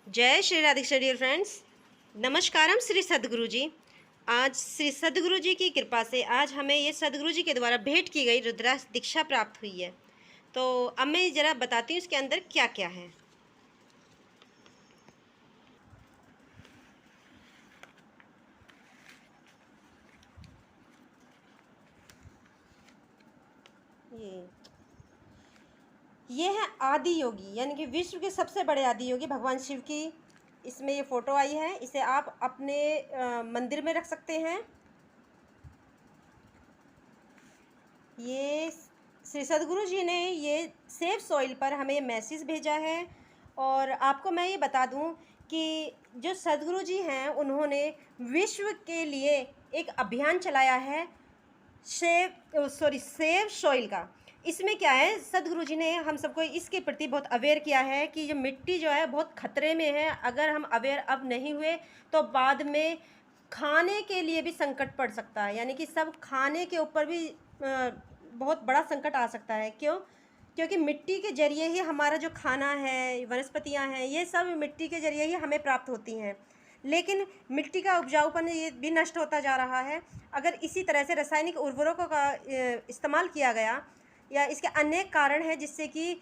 जय Shri Radhekrishna dear friends. नमस्कारम Shri सद्गुरु जी। आज श्री सद्गुरु जी की कृपा से आज हमें ये सद्गुरु जी के द्वारा भेंट की गई रुद्राक्ष दीक्षा प्राप्त हुई है। तो अब मैं ज़रा बताती हूँ इसके अंदर क्या क्या है। ये है आदि योगी, यानी कि विश्व के सबसे बड़े आदि योगी भगवान शिव की इसमें ये फ़ोटो आई है। इसे आप अपने मंदिर में रख सकते हैं। ये श्री सद्गुरु जी ने ये सेफ सॉइल पर हमें मैसेज भेजा है। और आपको मैं ये बता दूं कि जो सद्गुरु जी हैं उन्होंने विश्व के लिए एक अभियान चलाया है सेव सॉइल का। इसमें क्या है, सद्गुरु जी ने हम सबको इसके प्रति बहुत अवेयर किया है कि जो मिट्टी जो है बहुत खतरे में है। अगर हम अवेयर अब नहीं हुए तो बाद में खाने के लिए भी संकट पड़ सकता है, यानी कि सब खाने के ऊपर भी बहुत बड़ा संकट आ सकता है। क्यों? क्योंकि मिट्टी के जरिए ही हमारा जो खाना है, वनस्पतियां हैं, ये सब मिट्टी के जरिए ही हमें प्राप्त होती हैं। लेकिन मिट्टी का उपजाऊपन ये भी नष्ट होता जा रहा है। अगर इसी तरह से रासायनिक उर्वरकों का इस्तेमाल किया गया या इसके अनेक कारण हैं जिससे कि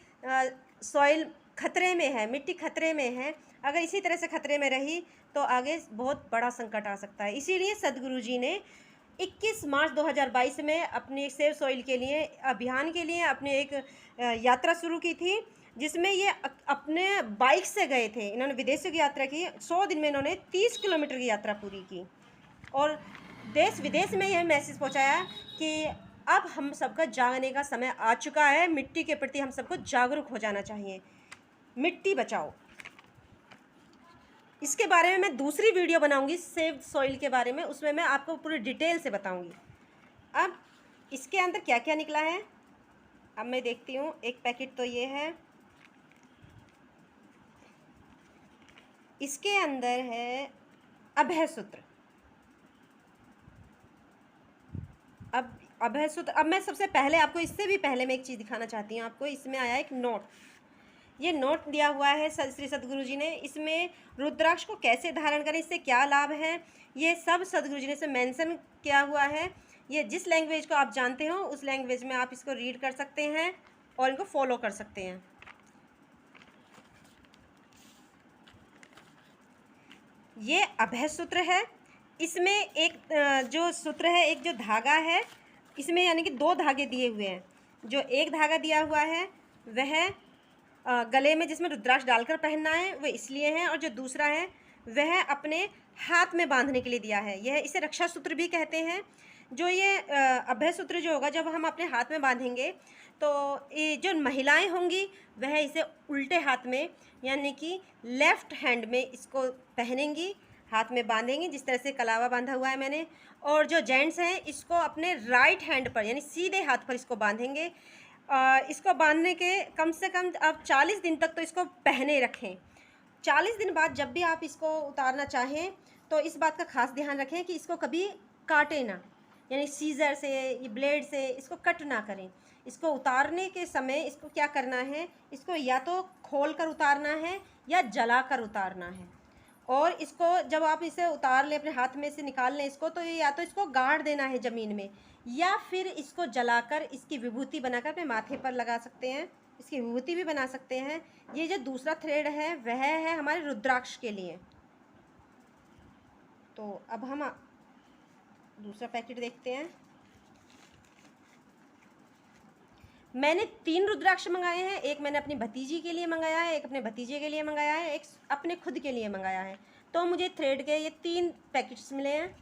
सॉइल खतरे में है, मिट्टी खतरे में है। अगर इसी तरह से खतरे में रही तो आगे बहुत बड़ा संकट आ सकता है। इसीलिए सद्गुरु जी ने 21 मार्च 2022 में अपने सेव सॉइल के लिए अभियान के लिए अपने एक यात्रा शुरू की थी, जिसमें ये अपने बाइक से गए थे। इन्होंने विदेशों की यात्रा की। 100 दिन में इन्होंने 30 किलोमीटर की यात्रा पूरी की और देश विदेश में यह मैसेज पहुंचाया कि अब हम सबका जागने का समय आ चुका है। मिट्टी के प्रति हम सबको जागरूक हो जाना चाहिए। मिट्टी बचाओ। इसके बारे में मैं दूसरी वीडियो बनाऊंगी सेव सॉइल के बारे में, उसमें मैं आपको पूरी डिटेल से बताऊंगी। अब इसके अंदर क्या क्या निकला है अब मैं देखती हूँ। एक पैकेट तो ये है, इसके अंदर है अभय सूत्र। अब अभय सूत्र, अब मैं सबसे पहले आपको, इससे भी पहले मैं एक चीज़ दिखाना चाहती हूँ आपको। इसमें आया एक नोट। ये नोट दिया हुआ है श्री सद्गुरु जी ने। इसमें रुद्राक्ष को कैसे धारण करें, इससे क्या लाभ है, ये सब सद्गुरु जी ने इसमें मेंशन किया हुआ है। ये जिस लैंग्वेज को आप जानते हो उस लैंग्वेज में आप इसको रीड कर सकते हैं और इनको फॉलो कर सकते हैं। ये अभय सूत्र है। इसमें एक जो सूत्र है, एक जो धागा है, इसमें यानी कि 2 धागे दिए हुए हैं। जो एक धागा दिया हुआ है वह गले में जिसमें रुद्राक्ष डालकर पहनना है, वो इसलिए है। और जो दूसरा है वह अपने हाथ में बांधने के लिए दिया है। यह इसे रक्षा सूत्र भी कहते हैं। जो ये अभय सूत्र जो होगा, जब हम अपने हाथ में बांधेंगे तो ये जो महिलाएं होंगी वह इसे उल्टे हाथ में, यानी कि लेफ्ट हैंड में इसको पहनेंगी, हाथ में बांधेंगी, जिस तरह से कलावा बांधा हुआ है मैंने। और जो जेंट्स हैं इसको अपने राइट हैंड पर, यानी सीधे हाथ पर इसको बांधेंगे। इसको बांधने के कम से कम आप 40 दिन तक तो इसको पहने रखें। 40 दिन बाद जब भी आप इसको उतारना चाहें तो इस बात का खास ध्यान रखें कि इसको कभी काटे ना, यानी सीज़र से, ब्लेड से इसको कट ना करें। इसको उतारने के समय इसको क्या करना है, इसको या तो खोल कर उतारना है या जला कर उतारना है। और इसको जब आप इसे उतार लें, अपने हाथ में से निकाल लें इसको, तो ये या तो इसको गाड़ देना है ज़मीन में, या फिर इसको जलाकर इसकी विभूति बनाकर अपने माथे पर लगा सकते हैं। इसकी विभूति भी बना सकते हैं। ये जो दूसरा थ्रेड है वह है हमारे रुद्राक्ष के लिए। तो अब हम दूसरा पैकेट देखते हैं। मैंने 3 रुद्राक्ष मंगाए हैं। एक मैंने अपनी भतीजी के लिए मंगाया है, एक अपने भतीजे के लिए मंगाया है, एक अपने खुद के लिए मंगाया है। तो मुझे थ्रेड के ये 3 पैकेट्स मिले हैं।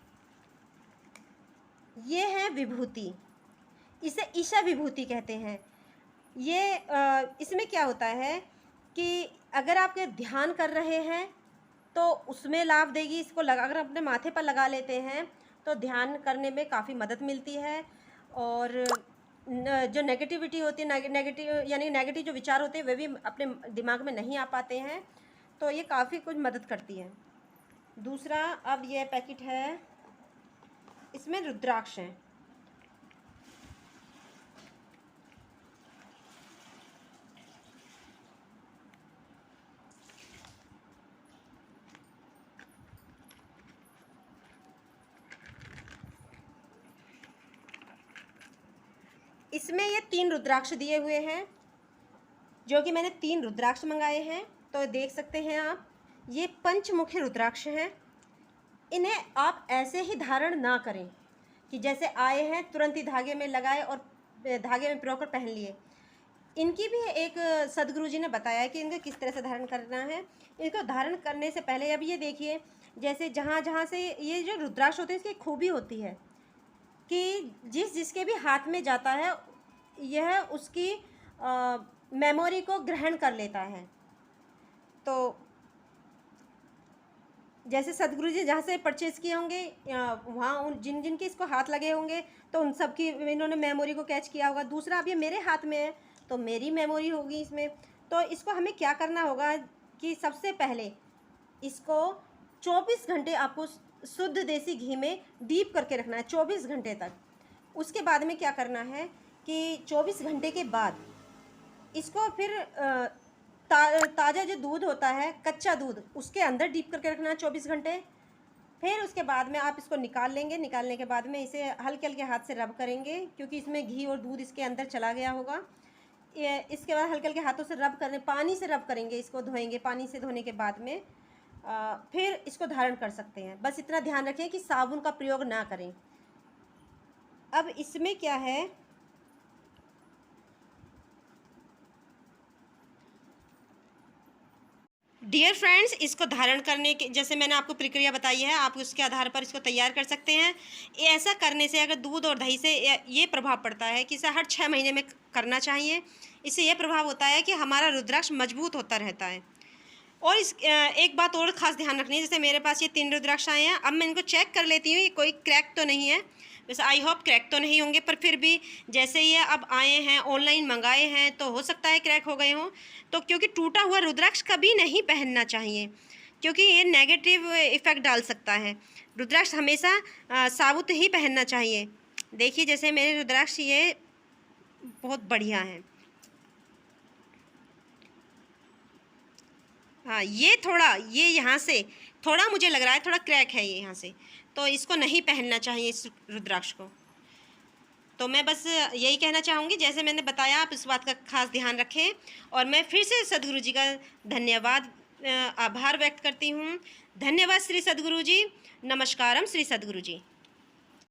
ये है विभूति, इसे ईशा विभूति कहते हैं। ये इसमें क्या होता है कि अगर आप ध्यान कर रहे हैं तो उसमें लाभ देगी। इसको लगा, अगर अपने माथे पर लगा लेते हैं तो ध्यान करने में काफ़ी मदद मिलती है। और जो नेगेटिविटी होती है, नेगेटिव यानी नेगेटिव जो विचार होते हैं वे भी अपने दिमाग में नहीं आ पाते हैं, तो ये काफ़ी कुछ मदद करती है। दूसरा, अब यह पैकेट है, इसमें रुद्राक्ष हैं। इसमें ये 3 रुद्राक्ष दिए हुए हैं, जो कि मैंने 3 रुद्राक्ष मंगाए हैं। तो देख सकते हैं आप, ये पंचमुखी रुद्राक्ष हैं। इन्हें आप ऐसे ही धारण ना करें कि जैसे आए हैं तुरंत ही धागे में लगाए और धागे में पिरोकर पहन लिए। इनकी भी एक सदगुरु जी ने बताया है कि इनको किस तरह से धारण करना है। इनको धारण करने से पहले अब ये देखिए, जैसे जहाँ जहाँ से ये जो रुद्राक्ष होते हैं, इसकी खूबी होती है कि जिसके भी हाथ में जाता है, यह उसकी मेमोरी को ग्रहण कर लेता है। तो जैसे सदगुरु जी जहाँ से परचेज़ किए होंगे, वहाँ उन जिन के इसको हाथ लगे होंगे, तो उन सब की इन्होंने मेमोरी को कैच किया होगा। दूसरा, अब ये मेरे हाथ में है तो मेरी मेमोरी होगी इसमें। तो इसको हमें क्या करना होगा कि सबसे पहले इसको 24 घंटे आपको शुद्ध देसी घी में डीप करके रखना है, 24 घंटे तक। उसके बाद में क्या करना है कि 24 घंटे के बाद इसको फिर ताज़ा जो दूध होता है, कच्चा दूध, उसके अंदर डीप करके रखना है 24 घंटे। फिर उसके बाद में आप इसको निकाल लेंगे। निकालने के बाद में इसे हल्के हल्के हाथ से रब करेंगे, क्योंकि इसमें घी और दूध इसके अंदर चला गया होगा। इसके बाद हल्के हल्के हाथों से रब करने, पानी से रब करेंगे, इसको धोएंगे। पानी से धोने के बाद में फिर इसको धारण कर सकते हैं। बस इतना ध्यान रखें कि साबुन का प्रयोग ना करें। अब इसमें क्या है, डियर फ्रेंड्स, इसको धारण करने के जैसे मैंने आपको प्रक्रिया बताई है, आप उसके आधार पर इसको तैयार कर सकते हैं। ऐसा करने से अगर दूध और दही से ये प्रभाव पड़ता है कि इसे हर 6 महीने में करना चाहिए। इससे ये प्रभाव होता है कि हमारा रुद्राक्ष मजबूत होता रहता है। और एक बात और ख़ास ध्यान रखनी है, जैसे मेरे पास ये 3 रुद्राक्ष आए हैं। अब मैं इनको चेक कर लेती हूँ, ये कोई क्रैक तो नहीं है। वैसे आई होप क्रैक तो नहीं होंगे, पर फिर भी जैसे ये अब आए हैं, ऑनलाइन मंगाए हैं, तो हो सकता है क्रैक हो गए हों। तो क्योंकि टूटा हुआ रुद्राक्ष कभी नहीं पहनना चाहिए, क्योंकि ये नेगेटिव इफ़ेक्ट डाल सकता है। रुद्राक्ष हमेशा साबुत ही पहनना चाहिए। देखिए, जैसे मेरे रुद्राक्ष ये बहुत बढ़िया हैं। हाँ, ये यहाँ से थोड़ा मुझे लग रहा है थोड़ा क्रैक है ये यहाँ से, तो इसको नहीं पहनना चाहिए इस रुद्राक्ष को। तो मैं बस यही कहना चाहूँगी, जैसे मैंने बताया, आप इस बात का खास ध्यान रखें। और मैं फिर से सदगुरु जी का धन्यवाद, आभार व्यक्त करती हूँ। धन्यवाद श्री सदगुरु जी। नमस्कारम श्री सदगुरु जी।